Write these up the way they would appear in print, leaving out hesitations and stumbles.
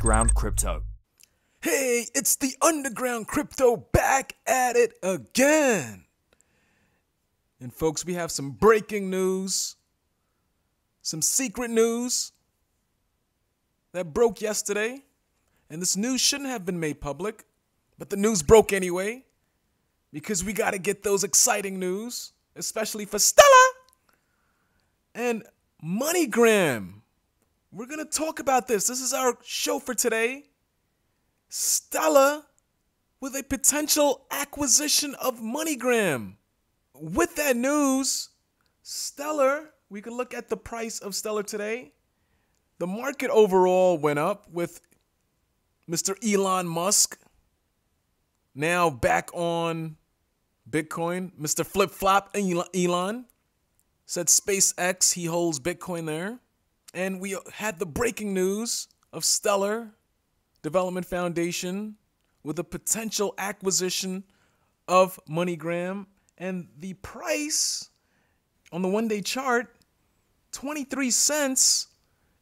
underground crypto. Hey, it's the underground crypto back at it again. And folks, we have some breaking news, some secret news that broke yesterday. And this news shouldn't have been made public, but the news broke anyway because we got to get those exciting news, especially for Stellar and MoneyGram. We're going to talk about this. This is our show for today. Stellar with a potential acquisition of MoneyGram. With that news, Stellar, we can look at the price of Stellar today. The market overall went up with Mr. Elon Musk now back on Bitcoin. Mr. Flip Flop Elon said SpaceX, he holds Bitcoin there. And we had the breaking news of Stellar Development Foundation with a potential acquisition of MoneyGram, and the price on the one-day chart, 23 cents,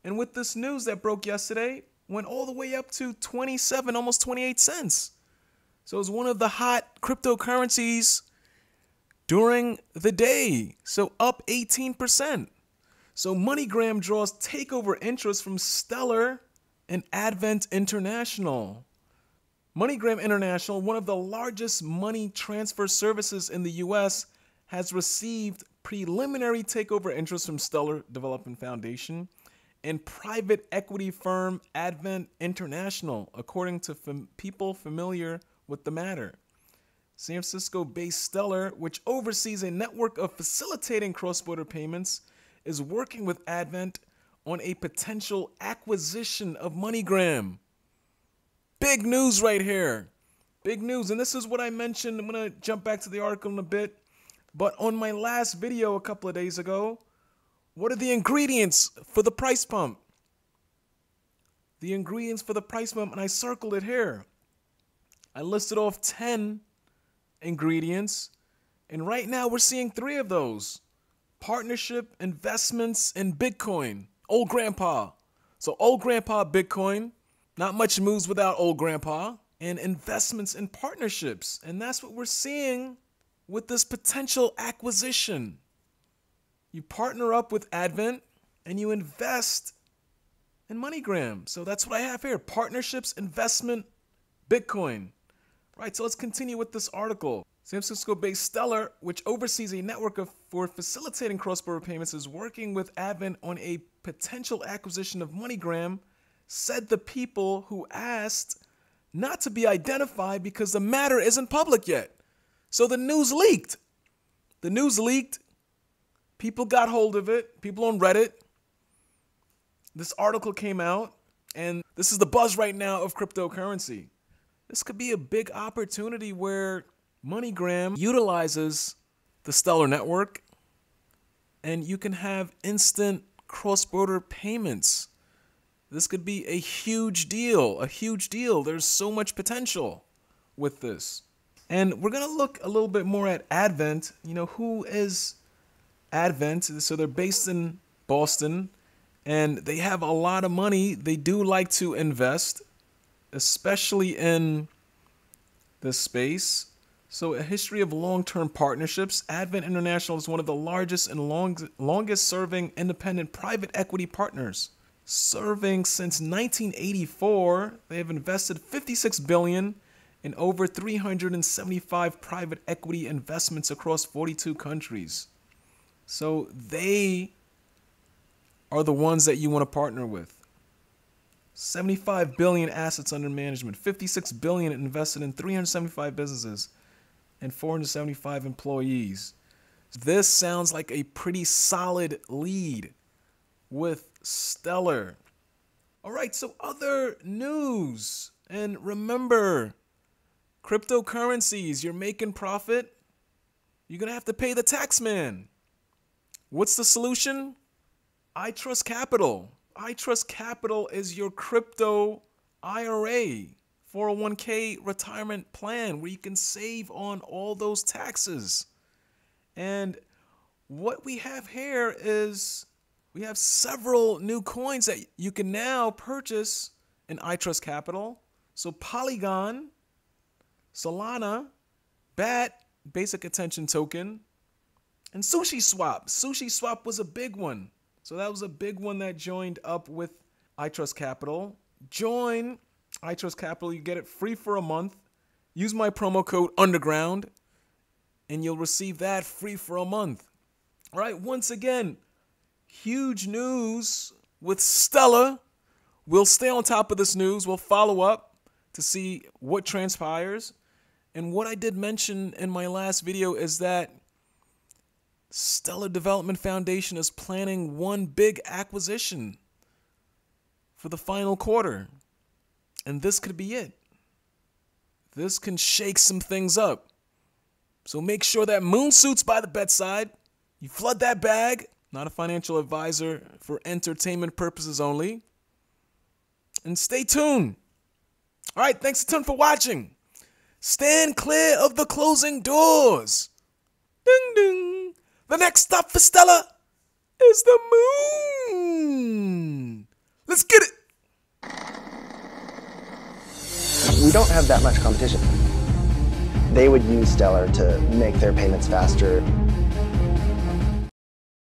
and with this news that broke yesterday, went all the way up to 27, almost 28 cents. So it was one of the hot cryptocurrencies during the day, so up 18%. So MoneyGram draws takeover interest from Stellar and Advent International. MoneyGram International, one of the largest money transfer services in the U.S., has received preliminary takeover interest from Stellar Development Foundation and private equity firm Advent International, according to people familiar with the matter. San Francisco-based Stellar, which oversees a network of facilitating cross-border payments, is working with Advent on a potential acquisition of MoneyGram. Big news right here. Big news. And this is what I mentioned. I'm going to jump back to the article in a bit. But on my last video a couple of days ago, what are the ingredients for the price pump? The ingredients for the price pump, and I circled it here. I listed off 10 ingredients, and right now we're seeing 3 of those. Partnership, investments, and Bitcoin. Old Grandpa. So Old Grandpa Bitcoin, not much moves without Old Grandpa, and investments and partnerships. And that's what we're seeing with this potential acquisition. You partner up with Advent and you invest in MoneyGram. So that's what I have here. Partnerships, investment, Bitcoin. Right, so let's continue with this article. San Francisco-based Stellar, which oversees a network for facilitating cross-border payments, is working with Advent on a potential acquisition of MoneyGram, said the people who asked not to be identified because the matter isn't public yet. So the news leaked. The news leaked. People got hold of it. People on Reddit. This article came out, and this is the buzz right now of cryptocurrency. This could be a big opportunity where MoneyGram utilizes the Stellar network, and you can have instant cross-border payments. This could be a huge deal, There's so much potential with this. And we're going to look a little bit more at Advent. You know, who is Advent? So they're based in Boston, and they have a lot of money. They do like to invest, especially in this space. So a history of long-term partnerships. Advent International is one of the largest and longest-serving independent private equity partners. Serving since 1984, they have invested $56 billion in over 375 private equity investments across 42 countries. So they are the ones that you want to partner with. 75 billion assets under management, 56 billion invested in 375 businesses, and 475 employees. This sounds like a pretty solid lead with Stellar. All right, so other news. And remember, cryptocurrencies, you're making profit, you're going to have to pay the tax man. What's the solution? ITRUSTCAPITAL. ITRUSTCAPITAL is your crypto IRA, 401k retirement plan where you can save on all those taxes. And what we have here is we have several new coins that you can now purchase in ITRUSTCAPITAL. So Polygon, Solana, BAT, basic attention token, and SushiSwap. SushiSwap was a big one. So that was a big one that joined up with ITRUSTCAPITAL. Join ITRUSTCAPITAL. You get it free for a month. Use my promo code UNDERGROUND, and you'll receive that free for a month. All right, once again, huge news with Stellar. We'll stay on top of this news. We'll follow up to see what transpires. And what I did mention in my last video is that Stellar Development Foundation is planning one big acquisition for the final quarter. And this could be it. This can shake some things up. So make sure that moon suit's by the bedside. You flood that bag. Not a financial advisor, for entertainment purposes only. And stay tuned. All right, thanks a ton for watching. Stand clear of the closing doors. Ding, ding. The next stop for Stellar is the moon. Let's get it. We don't have that much competition. They would use Stellar to make their payments faster.